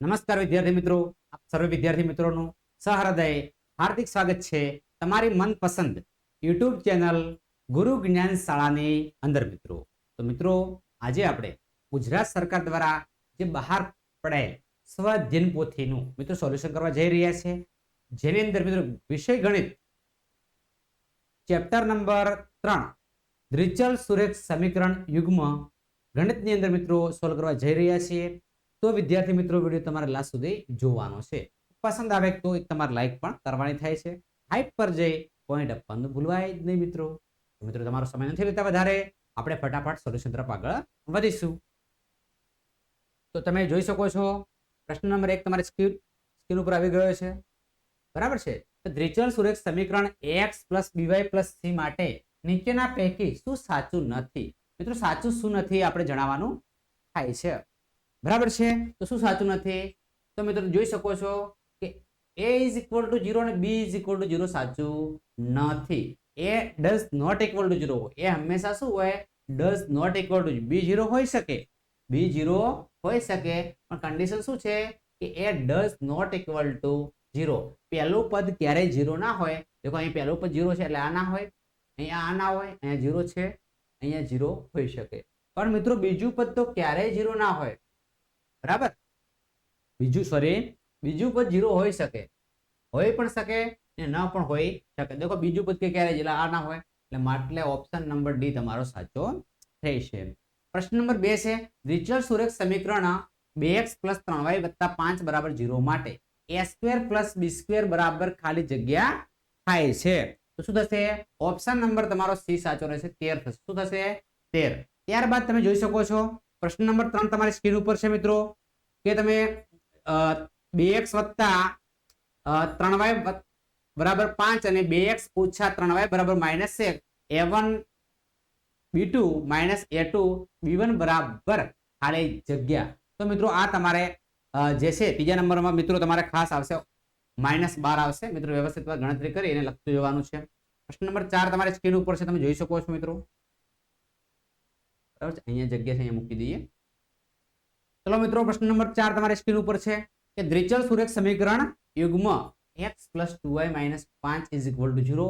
નમસ્કાર વિદ્યાર્થી મિત્રો, આપ સર્વે વિદ્યાર્થી મિત્રોનું સહૃદય હાર્દિક સ્વાગત છે તમારી મનપસંદ યુટ્યુબ ચેનલ ગુરુ જ્ઞાન શાળાની અંદર મિત્રો. તો મિત્રો, આજે આપણે ગુજરાત સરકાર દ્વારા જે બહાર પડાયેલ સ્વઅધ્યયન પોથીનું મિત્રો સોલ્યુશન કરવા જઈ રહ્યા છે, જેની અંદર મિત્રો વિષય ગણિત ચેપ્ટર નંબર 3 દ્વિચલ સુરેખ સમીકરણ યુગ્મ ગણિતની અંદર મિત્રો સોલ્વ કરવા જઈ રહ્યા છીએ. તો વિદ્યાર્થી મિત્રો, વિડીયો તમારે લાસ્ટ સુધી જોવાનો છે. પસંદ આવે તો તમારે લાઈક પણ કરવાની થાય છે. હાઈપ પર જઈ પોઈન્ટ આપવાનું ભૂલવાય જ નહીં મિત્રો. તો મિત્રો, તમારો સમય નથી લેતા વધારે, આપણે ફટાફટ સોલ્યુશન તરફ આગળ વધીશું. તો તમે જોઈ શકો છો, પ્રશ્ન નંબર 1 તમારી સ્ક્રીન ઉપર આવી ગયો છે. બરાબર છે. તો દ્વિચલ સુરેખ સમીકરણ x + by + c માટે નીચેના પૈકી શું સાચું નથી? મિત્રો, સાચું શું નથી આપણે જણાવવાનું થાય છે. બરાબર છે. તો શું સાચું નથી? તો મિત્રો જોઈ શકો છો કે a = 0 અને b = 0 સાચું નથી. a does not equal to 0. એ હંમેશા શું હોય? does not equal to. b 0 હોઈ શકે, b 0 હોઈ શકે, પણ કન્ડિશન શું છે કે a does not equal to 0. પહેલું પદ ક્યારેય 0 ના હોય. દેખો, અહીં પહેલું પદ 0 છે એટલે આ ના હોય, અહીંયા આ ના હોય, અહીંયા 0 છે, અહીંયા 0 હોઈ શકે. પણ મિત્રો, બીજું પદ તો ક્યારેય 0 ના હોય. બરાબર? બીજું પદ 0 હોઈ શકે, હોઈ પણ શકે ને ન પણ હોઈ શકે. દેખો, બીજું પદ કે ક્યારે એટલે આ ના હોય, એટલે માટે ઓપ્શન નંબર ડી તમારો સાચો થશે. પ્રશ્ન નંબર 2 છે, દ્વિચલ સુરેખ સમીકરણ 2x + 3y + 5 = 0 માટે a² + b² ખાલી જગ્યા થાય છે. તો શું થશે? ઓપ્શન નંબર તમારો સી સાચો રહેશે, 13 થશે. શું થશે? 13. ત્યારબાદ તમે જોઈ શકો છો, પ્રશ્ન નંબર 3 તમારી સ્ક્રીન ઉપર છે મિત્રો, કે તમે 2x + 3y = 5 અને 2x - 3y = -1 a1 b2 - a2 b1 બરાબર ખાલી જગ્યા. તો મિત્રો, આ તમારે જે છે ત્રીજા નંબરમાં મિત્રો તમારે ખાસ આવશે -12 આવશે. મિત્રો, વ્યવસ્થિત ગણતરી કરી એને લખતું જવાનું છે. પ્રશ્ન નંબર 4 તમારી સ્ક્રીન ઉપર છે, તમે જોઈ શકો છો મિત્રો. બરાબર છે, અહીંયા જગ્યા છે, અહીંયા મૂકી દઈએ. ચલો મિત્રો, પ્રશ્ન નંબર 4 તમારી સ્ક્રીન ઉપર છે કે દ્વિચલ સુરેખ સમીકરણ યુગ્મ x + 2y - 5 = 0,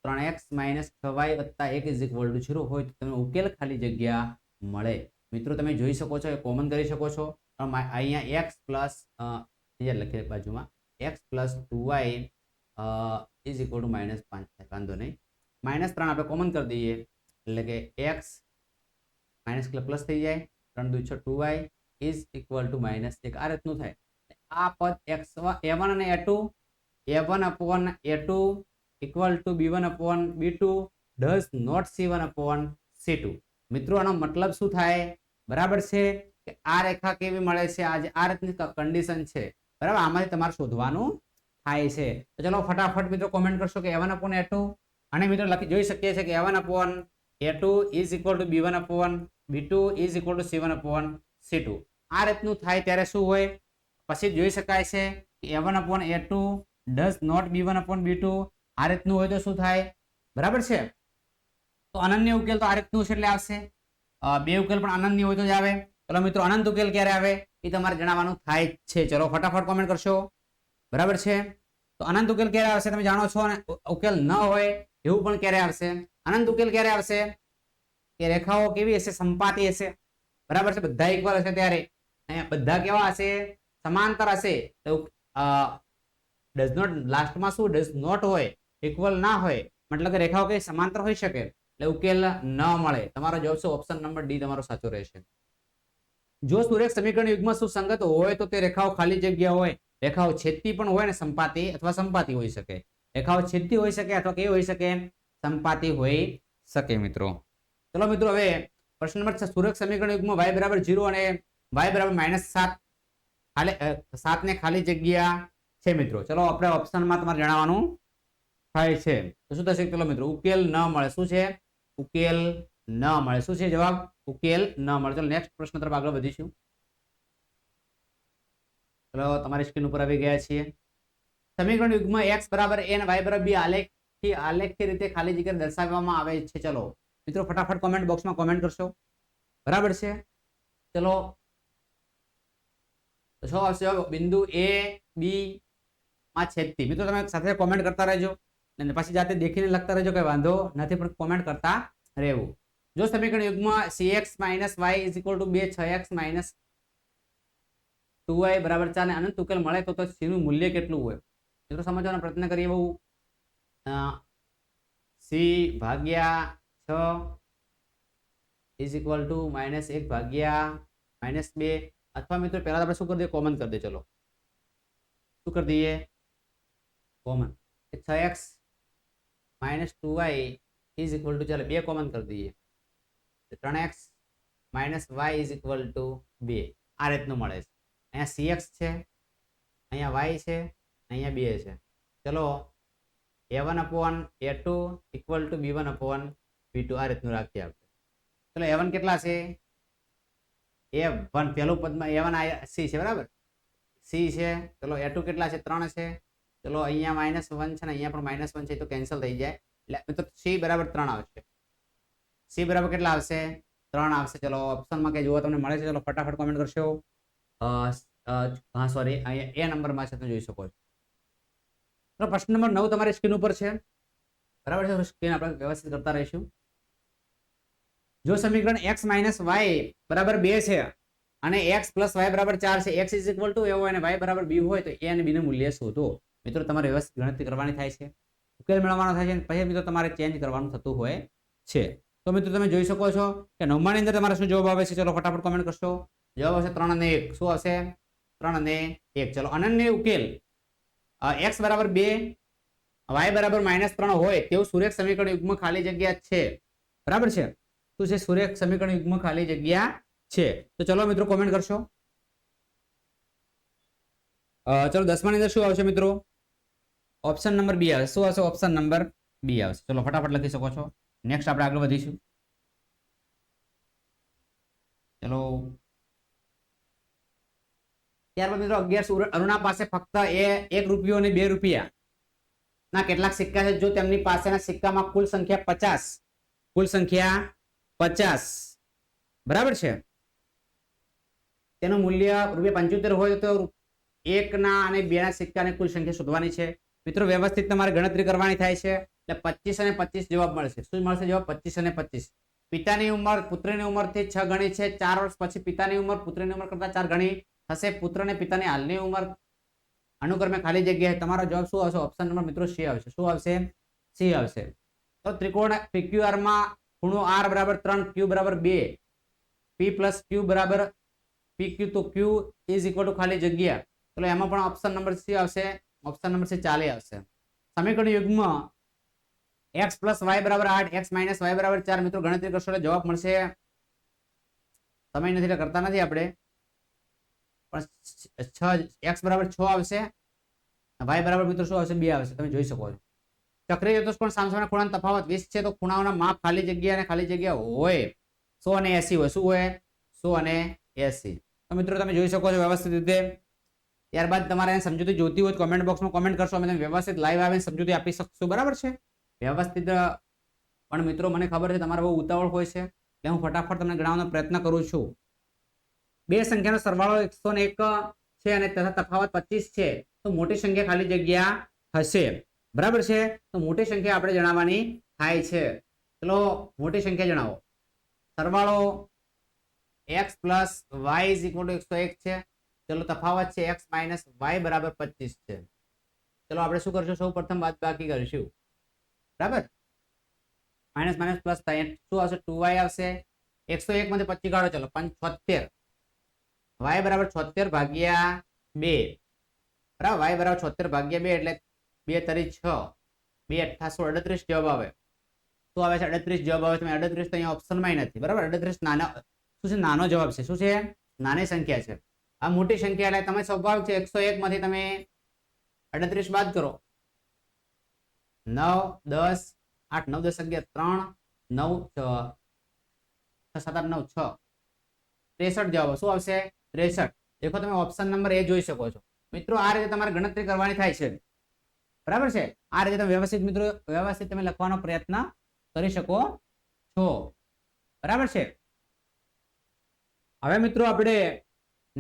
3x - 6y + 1 = 0 હોય તો તમે ઉકેલ ખાલી જગ્યા મળે. મિત્રો, તમે જોઈ શકો છો, એ કોમન કરી શકો છો. અહીંયા x પ્લસ લખીએ બાજુમાં x + 2y = -5 થાય, વાંધો નહીં. -3 આપણે કોમન કરી દઈએ એટલે કે x પ્લસ થઈ જાય, 3 × 2 = 2y = -1. આ રીતનું થાય. આ પદ a1 અને a2 = b1/b2 does not c1/c2. મિત્રો, આનો મતલબ શું થાય? બરાબર છે કે આ રેખા કેવી મળે છે? આ રીતની કન્ડિશન છે. બરાબર, આમાંથી તમારે શોધવાનું થાય છે. તો ચલો ફટાફટ મિત્રો કોમેન્ટ કરશો કે a1/a2, અને મિત્રો જોઈ શકીએ છીએ કે a1/a2 = b1/b2 = c1/c2. આ રીતનું થાય ત્યારે શું હોય? પછી જોઈ શકાય છે કે a1/a2 does not b1/b2. આ રીતનું હોય તો શું થાય? બરાબર છે. તો અનન્ય ઉકેલ તો આ રીતનું છે એટલે આવશે. બે ઉકેલ પણ અનન્ય હોય તો જ આવે. ચલો મિત્રો, અનંત ઉકેલ ક્યારે આવે એ તમારે જણાવવાનું થાય છે. ચલો ફટાફટ કોમેન્ટ કરશો. બરાબર છે. તો અનંત ઉકેલ ક્યારે આવશે તમે જાણો છો, અને ઉકેલ ન હોય એવું પણ ક્યારે આવશે? અનંત ઉકેલ ક્યારે આવશે? કે રેખાઓ કેવી હશે? સંપાતી હશે. બરાબર છે, બધા ઇક્વલ હશે ત્યારે. અહીંયા બધા કેવા હશે? સમાંતર હશે. તો ડઝ નોટ લાસ્ટમાં શું? ડઝ નોટ હોય, ઇક્વલ ના હોય, મતલબ કે રેખાઓ કઈ સમાંતર હોઈ શકે, એટલે ઉકેલ ન મળે. તમારો જવાબ છે ઓપ્શન નંબર ડી તમારો સાચો રહેશે. જો સુરેખ સમીકરણ યુગ્મ સુસંગત હોય તો તે રેખાઓ ખાલી જગ્યા હોય. રેખાઓ છેદતી પણ હોય ને સંપાતી અથવા સંપાતી હોઈ શકે. રેખાઓ છેદતી હોઈ શકે અથવા કેવી હોઈ શકે? સંપાતી હોઈ શકે મિત્રો. ચલો મિત્રો, હવે પ્રશ્ન નંબર 6, સુરેખ સમીકરણ યુગ્મ y = 0 અને y = -7 ને ખાલી જગ્યા છે મિત્રો. ચલો આપણે ઓપ્શનમાં તમારે જણાવવાનું થાય છે. તો શું થશે? ચલો મિત્રો, ઉકેલ ન મળે. શું છે? ઉકેલ ન મળે. શું છે જવાબ? ઉકેલ ન મળે. ચલો નેક્સ્ટ પ્રશ્ન તરફ આગળ વધીશું. ચલો તમારી સ્ક્રીન ઉપર આવી ગયા છીએ. સમીકરણ યુગ્મ x = a અને y = b આલેખીય રીતે ખાલી જગ્યા દર્શાવવામાં આવે છે. ચલો મિત્રો, ફટાફટ કોમેન્ટ બોક્સમાં કોમેન્ટ કરશો. બરાબર છે. ચલો તો શું આવશે બિંદુ એ બી માં છેદતી. મિત્રો તમે સાથે કોમેન્ટ કરતા રહેજો અને પછી જાતે દેખીને લખતા રહેજો, કઈ વાંધો નથી, પણ કોમેન્ટ કરતા રહેવું. જો સમીકરણ યુગ્મ cx - y = 2 6x - 2y = 4 ને અનંત ઉકેલ મળે તો c નું મૂલ્ય કેટલું હોય? મિત્રો સમજવાનો પ્રયત્ન કરીએ. બહુ c ભાગ્યા 6 = -1 ભાગ્યા -2, અથવા મિત્રો પહેલા આપણે શું કરી દઈએ, કોમન કરી દઈએ. ચલો શું કરી દઈએ, કોમન. 6x - 2y = ચાલો 2 કોમન કરી દઈએ, 3x - y = 2. આ રીતનું મળે છે. અહીંયા cx છે, અહીંયા y છે, અહીંયા 2 છે. ચલો a1/a2 = b1/b2 આ રીતનું રાખીએ આપણે. ચલો a1 કેટલા છે, a1 પહેલું પદમાં a1 c છે, બરાબર, c છે. ચલો a2 કેટલા છે, 3 છે. ચલો અહીંયા -1 છે ને અહીંયા પણ -1 છે, તો કેન્સલ થઈ જાય. એટલે મિત્રો c = 3 આવશે. c બરાબર કેટલા આવશે, 3 આવશે. ચલો ઓપ્શનમાં કઈ જોવા તમને મળે છે? ચલો ફટાફટ કોમેન્ટ કરશો. હા સોરી, અહીંયા એ નંબરમાં છે, તમે જોઈ શકો છો. પ્રશ્ન નંબર 9 તમારી સ્ક્રીન ઉપર છે, બરાબર છે. સ્ક્રીન આપણે વ્યવસ્થિત કરતા રહીશું. જો સમીકરણ x - y = 2 છે અને x + y = 4 છે, x = a હોય અને y = b હોય, તો a અને b નું મૂલ્ય શોધો. મિત્રો તમારે વ્યવસ્થિત ગણતરી કરવાની થાય છે, ઉકેલ મેળવવાનો થાય છે, પછી મિત્રો તમારે ચેન્જ કરવાનું થતું હોય છે. તો મિત્રો તમે જોઈ શકો છો કે 9 ની અંદર તમારે શું જવાબ આવે છે? ચલો ફટાફટ કોમેન્ટ કરશો. જવાબ આવશે 3 અને 1. શું આવશે? 3 અને 1. ચલો અનન્ય ઉકેલ x = 2 y = -3 હોય તેવું સુરેખ સમીકરણ યુગ્મ ખાલી જગ્યા છે, બરાબર છે. શું છે? સુરેખ સમીકરણ યુગ્મ ખાલી જગ્યા છે. તો ચલો મિત્રો કોમેન્ટ કરશો. ચલો 10 ની અંદર શું આવશે મિત્રો? ઓપ્શન નંબર બી આવશે. શું આવશે? ઓપ્શન નંબર બી આવશે. ચલો ફટાફટ લખી શકો છો. નેક્સ્ટ આપણે આગળ વધીશું. ચલો ત્યારબાદ મિત્રો 11 અરુણા પાસે ફક્ત 1 રૂપિયો અને 2 રૂપિયા ના કેટલાક સિક્કા છે. જો તેમની પાસેના સિક્કામાં કુલ સંખ્યા 50, બરાબર છે, તેનું મૂલ્ય ₹75 હોય તો 1 ના અને 2 ના સિક્કાની કુલ સંખ્યા શોધવાની છે. મિત્રો વ્યવસ્થિત તમારે ગણતરી કરવાની થાય છે. એટલે 25 અને 25 જવાબ મળશે. શું મળશે જવાબ? 25 અને 25. પિતાની ઉંમર પુત્રની ઉંમરથી 6 ગણી છે. 4 વર્ષ પછી પિતાની ઉંમર પુત્રની ઉંમર કરતા 4 ગણી થશે. પુત્ર અને પિતાની હાલની ઉંમર અનુક્રમે ખાલી જગ્યા. તમારો જવાબ શું આવશે? ઓપ્શન નંબર મિત્રો સી આવશે. શું આવશે? સી આવશે. તો ત્રિકોણ PQR માં ખૂણો r = 3, q = 2, p + q = pq, તો q = ખાલી જગ્યા. ચલો એમાં પણ ઓપ્શન નંબર સી આવશે. ઓપ્શન નંબર સી ચાલે આવશે. સમીકરણ યુગ્મ x + y = 8, x - y = 4. મિત્રો ગણતરી કરશો એટલે જવાબ મળશે. સમય નથી એટલે કરતા નથી આપણે, પણ 6 x = 6 આવશે, y = મિત્રો શું આવશે? 2 આવશે. તમે જોઈ શકો છો. ચક્રીય ચતુષ્કોણ સામસામેના ખૂણાનો તફાવત 20 છે, તો ખૂણાઓના માપ ખાલી જગ્યા અને ખાલી જગ્યા હોય 100 અને 80 હોય. શું હોય? 100 અને 80. તો મિત્રો તમે જોઈ શકો છો વ્યવસ્થિત રીતે. ત્યારબાદ તમારે સમજૂતી જોતી હોય તો કોમેન્ટ બોક્સમાં કોમેન્ટ કરશો, અમે તમને વ્યવસ્થિત લાઈવ આવીને સમજૂતી આપી શકશું, બરાબર છે, વ્યવસ્થિત. પણ મિત્રો મને ખબર છે તમારે બહુ ઉતાવળ હોય છે, એટલે હું ફટાફટ તમને ગણાવવાનો પ્રયત્ન કરું છું. બે સંખ્યાનો સરવાળો 101 છે અને તથા તફાવત 25 છે, તો મોટી સંખ્યા ખાલી જગ્યા હશે, બરાબર છે. તો મોટી સંખ્યા આપણે જણાવવાની થાય છે. ચલો મોટી સંખ્યા જણાવો. સરવાળો x + y = 101 છે. ચલો તફાવત છે x - y = 25 છે. ચલો આપણે શું કરશું? સૌ પ્રથમ બાદબાકી કરીશું, બરાબર. માઇનસ માઇનસ પ્લસ થાય. શું આવશે? 2y આવશે. 101 માંથી 25 કાઢો. ચલો 75. y = 76 ભાગ્યા 2, બરાબર. y = 76 ભાગ્યા 2 એટલે 2 તરી 6, 2 × 8 = 38 જવાબ આવે. શું આવે છે? 38 જવાબ આવે છે. 38 તો અહીંયા ઓપ્શનમાં નથી, બરાબર. 38 નાનો શું છે? નાનો જવાબ છે. શું છે? નાની સંખ્યા છે. આ મોટી સંખ્યા એટલે તમે સ્વાભાવિક છે 101 માંથી તમે 38 બાદ કરો. 9 10 8 9 10 11 3 9 6 7 8 9 6 63 જવાબ. શું આવશે? 63. દેખો તમે ઓપ્શન નંબર એ જોઈ શકો છો. મિત્રો આ રીતે તમારે ગણતરી કરવાની થાય છે, બરાબર છે. આ રીતે તમે વ્યવસ્થિત મિત્રો વ્યવસ્થિત તમે લખવાનો પ્રયત્ન કરી શકો છો, બરાબર છે. હવે મિત્રો આપણે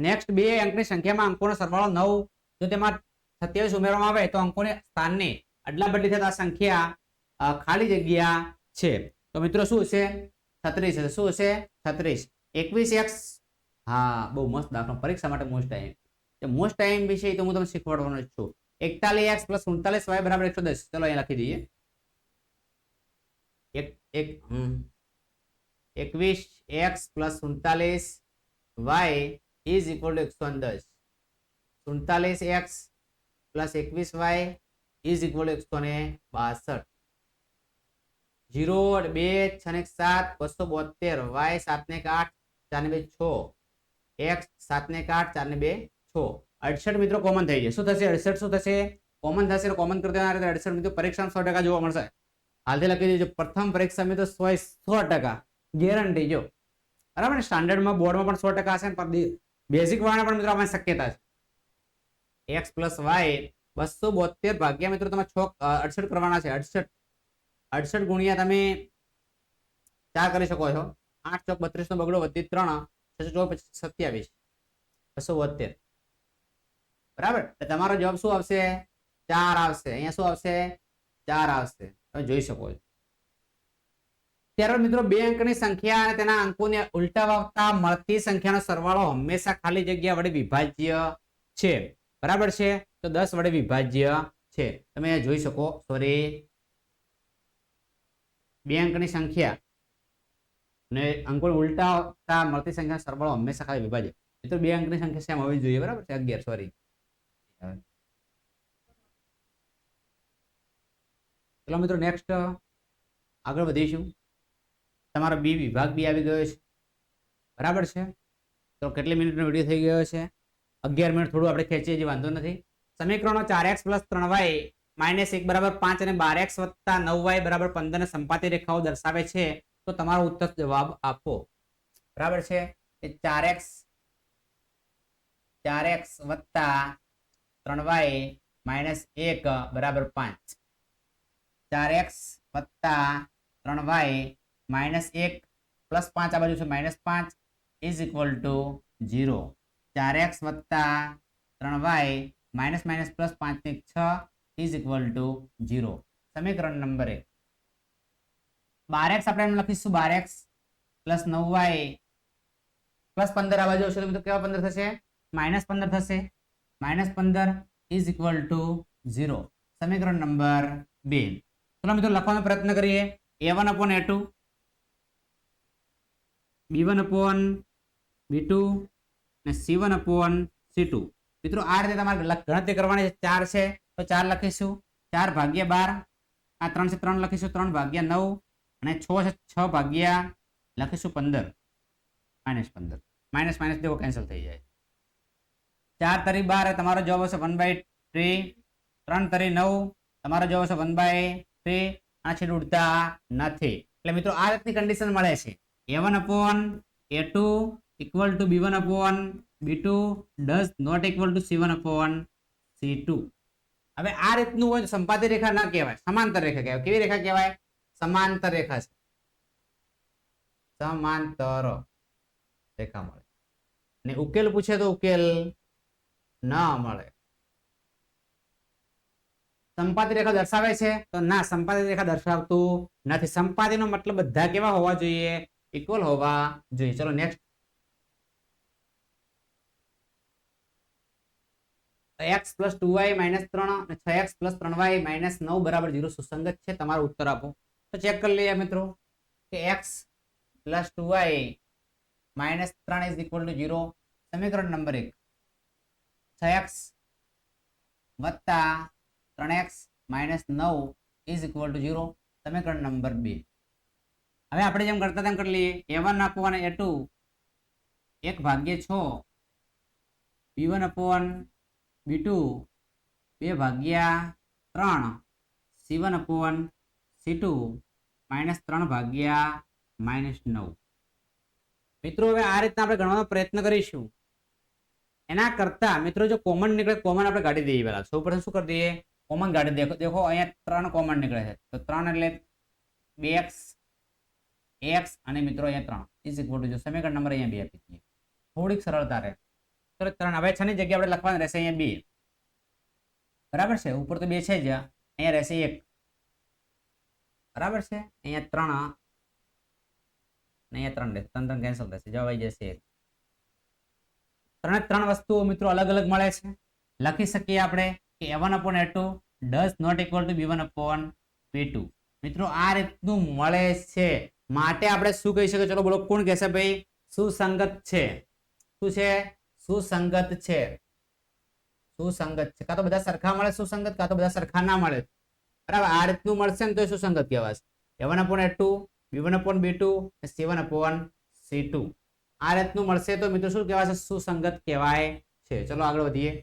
નેક્સ્ટ બે અંકની સંખ્યામાં અંકોનો સરવાળો 9, જો તેમાં 27 ઉમેરવામાં આવે તો અંકોને સ્થાનને અદલા બદલી થતા સંખ્યા ખાલી જગ્યા છે. તો મિત્રો શું છે? 36 છે. શું છે? 36. 21x, હા બહુ મસ્ત દાખલો, પરીક્ષા માટે મોસ્ટ ટાઈમ. મોસ્ટ ટાઈમ વિશે તો હું તમને શીખવાડવાનો છું. 41x + 39y = 110. ચલો અહીંયા લખી દઈએ. 21x + 39y = 110. 39x + 21y = 162. 0 2 6 ને 7 272, y 7 ને 8 4 ને 2 6, x 7 ને 8 4 ને 2 6. 68 મિત્રો કોમન થઈ જાય. શું થશે? 68 શું થશે? કોમન થશે. કોમન કરી દેવાના એટલે 68 મિત્રો પરીક્ષામાં 100% જોવા મળશે. હાલથી લખી દેજો. પ્રથમ પરીક્ષામાં તો 100% ગેરંટી. જો બરાબર, સ્ટાન્ડર્ડમાં બોર્ડમાં પણ 100% હશે, પણ બેઝિક વાળા પણ મિત્રો આમાં શક્યતા છે. x + y 272 ભાગ્યા મિત્રો તમે 68 કરવાના છે. 68 ગુણ્યા તમે 4 કરી શકો છો. 8 ચોક 32 નો બગડો વધી 3 6 ચોક 27 272. બરાબર, તમારો જવાબ શું આવશે? 4 આવશે. અહીંયા શું આવશે? 4 આવશે. તમે જોઈ શકો છો. ત્યારબાદ મિત્રો બે અંકની સંખ્યા અને તેના અંકોને ઉલટાવતા મળતી સંખ્યાનો સરવાળો હંમેશા ખાલી જગ્યા વડે વિભાજ્ય છે. બરાબર છે? તો 10 વડે વિભાજ્ય છે. તમે જોઈ શકો. સોરી, બે અંકની સંખ્યા અને અંકોને ઉલટાવતા મળતી સંખ્યાનો સરવાળો હંમેશા ખાલી વિભાજ્ય. મિત્રો બે અંકની સંખ્યા સેમ હોવી જોઈએ. બરાબર છે? 11. સોરી, ચલો મિત્રો નેક્સ્ટ આગળ વધીશું. તમારો બી વિભાગ બી આવી ગયો છે. બરાબર છે? તો કેટલી મિનિટનો વિડીયો થઈ ગયો છે? 11 મિનિટ. થોડું આપણે ખેંચીએ છીએ, વાંધો નથી. સમીકરણો 4x + 3y - 1 = 5 અને 12x + 9y = 15 ને સંપાતી રેખાઓ દર્શાવે છે. તો તમારો ઉત્તર જવાબ આપો. બરાબર છે? 4x + 3y - 1 = 5. 4x + 3y - 1 + 5 આ બાજુ છે -5 = 0. 4x + 3y - -5 ને 6 = 0. સમીકરણ નંબર 1. 12x આપણે એમ લખીશું. 12x + 9y + 15 આ બાજુ હશે તો મિત્રો કેવા 15 થશે? -15 થશે. -15 = 0. સમીકરણ નંબર 2. ચલો મિત્રો લખવાનો પ્રયત્ન કરીએ. a1/a2, b1/b2 અને c1/c2. મિત્રો આ રીતે તમારે ગણતરી કરવાની છે. 4 છે તો 4 લખીશું. 4 ભાગ્યા 12. આ 3 છે 3 લખીશું. 3 ભાગ્યા 9 અને 6 છે 6 ભાગ્યા લખીશું 15. -15 માઇનસ માઇનસ દેવો કેન્સલ થઈ જાય. 4 તરી 12 તમારો જવાબ હશે 1/3. 3 તરી 9 તમારો જવાબ હશે 1/3. આ છેદ ઉડતા નથી. એટલે મિત્રો આ રીતની કન્ડિશન મળે છે. a1/a2 = b1/b2 does not equal to c1/c2. હવે આ રીતનું હોય સંપાતી રેખા ના કહેવાય, સમાંતર રેખા કહેવાય. કેવી રેખા કહેવાય? સમાંતર રેખા છે. સમાંતર રેખા મળે અને ઉકેલ પૂછે તો ઉકેલ ના મળે. સંપાતી રેખા દર્શાવે છે તો ના, સંપાતી રેખા દર્શાવતું નથી. સંપાતીનો મતલબ બધા કેવા હોવા જોઈએ? ઇક્વલ હોવા જોઈએ. ચલો નેક્સ્ટ. x + 2y - 3 અને 6x + 3y - 9 = 0 સુસંગત છે. તમારો ઉત્તર આપો. તો ચેક કરી લઈએ મિત્રો કે x + 2y - 3 = 0. સમીકરણ નંબર 1. 6x + 3x - 9 = 0. સમીકરણ નંબર 2. હવે આપણે જેમ કરતા તેમ કરી લઈએ. a1/a2 1/6, b1/b2 2/3, c1/c2 -3/9. મિત્રો હવે આ રીતના આપણે ગણવાનો પ્રયત્ન કરીશું. એના કરતા મિત્રો જો કોમન નીકળે, કોમન આપણે કાઢી દઈએ. પહેલા સૌપ્રથમ શું કરી દઈએ? કોમન કાઢી દે. દેખો અહીંયા 3 કોમન નીકળે છે તો 3 એટલે 2x, x અને મિત્રો અહીંયા 3 = જો સમીકરણ નંબર અહીંયા 2 આપી દઈએ. થોડીક સરળતા રહે. ચલો 3 હવે 6 ની જગ્યાએ આપણે લખવાનું રહેશે અહીંયા 2 બરાબર છે ઉપર તો 2 છે જ અહીંયા રહેશે 1 બરાબર છે અહીંયા 3 અને અહીંયા 3 રહેશે 3 3 કેન્સલ થશે જવાબ આવી જશે 1 ત્રણે 3 વસ્તુઓ મિત્રો અલગ અલગ મળે છે લખી શકીએ આપણે કે a1/a2 does not equal to b1/b2 મિત્રો આ રીતનું મળે છે માટે આપણે શું કહી શકીએ ચલો બોલો કોણ કહેશે ભાઈ સુસંગત છે શું છે સુસંગત છે સુસંગત છે કાં તો બધા સરખા મળે સુસંગત કાં તો બધા સરખા ના મળે બરાબર આ રીતનું મળશે ને તો એ સુસંગત કહેવાશે a1/a2 b1/b2 c1/c2 આ રીતનું મળશે તો મિત્રો શું કહેવાશે સુસંગત કહેવાય છે ચલો આગળ વધીએ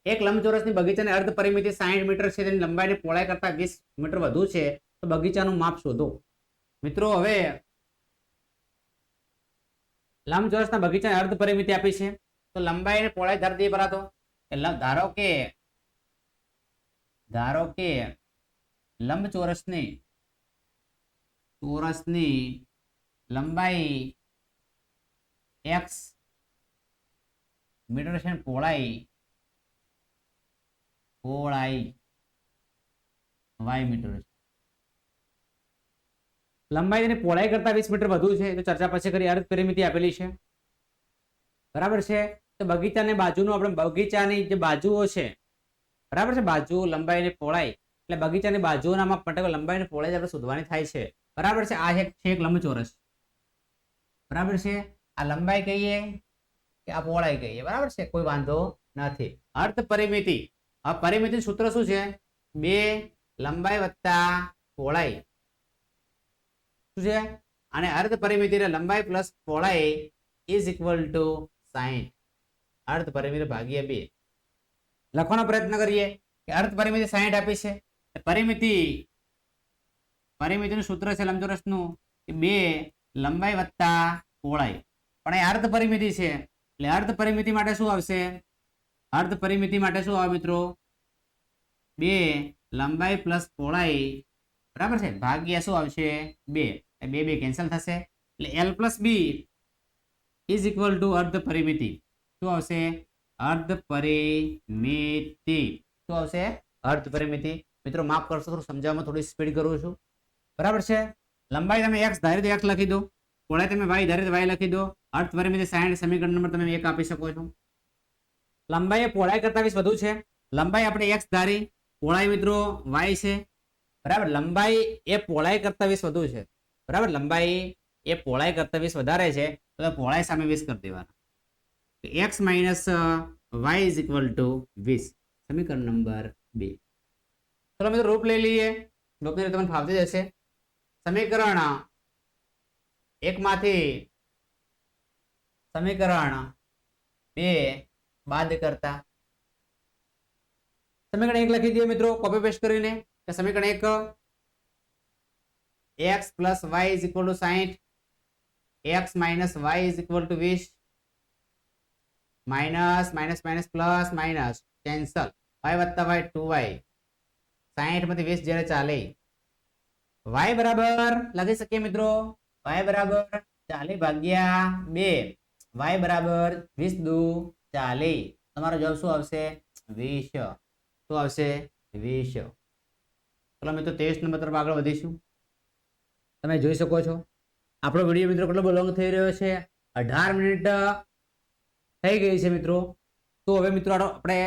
એક લંબચોરસની બગીચાની અર્ધ પરિમિતિ 60 મીટર છે તેની લંબાઈની પહોળાઈ કરતા 20 મીટર વધુ છે તો બગીચાનું માપ શોધો મિત્રો હવે લંબચોરસના બગીચાની અર્ધ પરિમિતિ આપી છે તો લંબાઈ અને પહોળાઈ ધારી દઈએ પહેલા તો ધારો કે લંબચોરસની લંબાઈ x મીટર છે પહોળાઈ y મીટર છે લંબાઈ અને પહોળાઈ કરતા 20 મીટર વધુ છે તો ચર્ચા પછી કરી અર્ધ પરિમિતિ આપેલી છે બરાબર છે તો બગીચાની બાજુનું આપણે બગીચાની જે બાજુઓ છે બરાબર છે બાજુ લંબાઈ અને પહોળાઈ એટલે બગીચાની બાજુઓના માપ માટે લંબાઈ અને પહોળાઈ આપણે શોધવાની થાય છે બરાબર છે આ છે એક લંબચોરસ બરાબર છે આ લંબાઈ કહીએ કે આ પહોળાઈ કહીએ બરાબર છે કોઈ વાંધો નથી અર્ધ પરિમિતિ આ પરિમિતિ સૂત્ર શું છે 2 લંબાઈ વત્તા પહોળાઈ શું છે અને અર્ધ પરિમિતિ લંબાઈ પ્લસ પહોળાઈ ઇઝ ઇક્વલ ટુ 60 અર્ધ પરિમિતિ ભાગ્યા 2 લખવાનો પ્રયત્ન કરીએ કે અર્ધ પરિમિતિ 60 આપી છે પરિમિતિનું સૂત્ર છે લંબચોરસનું કે 2 લંબાઈ વત્તા પહોળાઈ પણ એ અર્ધ પરિમિતિ છે એટલે અર્ધ પરિમિતિ માટે શું આવશે અર્ધ પરિમિતિ માટે શું આવે મિત્રો 2 લંબાઈ પ્લસ પહોળાઈ બરાબર છે ભાગ્યા શું આવશે 2 2 કેન્સલ થશે એટલે l plus b is equal to અર્ધ પરિમિતિ શું આવશે અર્ધ પરિમિતિ શું આવશે અર્ધ પરિમિતિ મિત્રો માફ કરશો થોડું સમજાવવામાં થોડી સ્પીડ કરું છું બરાબર છે લંબાઈ તમે x ધારી તો x લખી દો પહોળાઈ તમે y ધારી તો y લખી દો અર્ધ પરિમિતિ 60 સમીકરણ નંબર તમે 1 આપી શકો છો લંબાઈ એ પહોળાઈ કરતા 20 વધુ છે લંબાઈ આપણે x ધારી પહોળાઈ મિત્રો y છે બરાબર લંબાઈ એ પહોળાઈ કરતા 20 વધુ છે બરાબર લંબાઈ એ પહોળાઈ કરતા 20 વધારે છે તો પહોળાઈ સામે 20 કરી દેવાના x minus y is equal to 20 સમીકરણ નંબર 2 ચલો મિત્રો રૂપ લઈ લઈએ રૂપની રીતે તમને ફાવતી જશે સમીકરણ 1 માંથી સમીકરણ 2 બાદ કરતા સમીકરણ 1 લખી દઈએ મિત્રો કોપી પેસ્ટ કરીને કે સમીકરણ 1 x plus y is equal to 60 x minus y is equal to 20 minus minus minus plus minus cancel y વત્તા y 2y 60 માંથી 20 જ્યારે ચાલે y બરાબર લખી શકીએ મિત્રો y બરાબર 40 ભાગ્યા 2 y બરાબર 20 દુ 40 તમારો જવાબ શું આવશે 20 શું આવશે 20 ચલો મિત્રો 23 નંબર તરફ આગળ વધીશું તમે જોઈ શકો છો આપણો વિડીયો મિત્રો કેટલો લોંગ થઈ રહ્યો છે 18 મિનિટ થઈ ગઈ છે મિત્રો તો હવે મિત્રો આપણે